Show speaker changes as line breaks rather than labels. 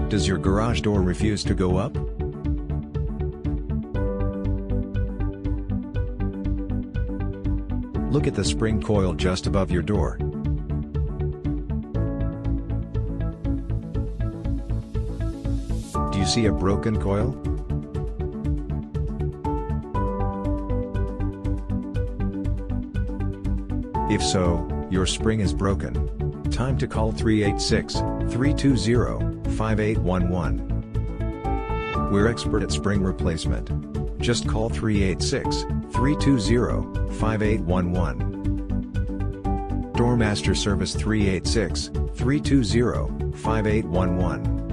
Does your garage door refuse to go up? Look at the spring coil just above your door. Do you see a broken coil? If so, your spring is broken. Time to call 386-320-5811. We're expert at spring replacement. Just call 386-320-5811. Doormaster Service 386-320-5811.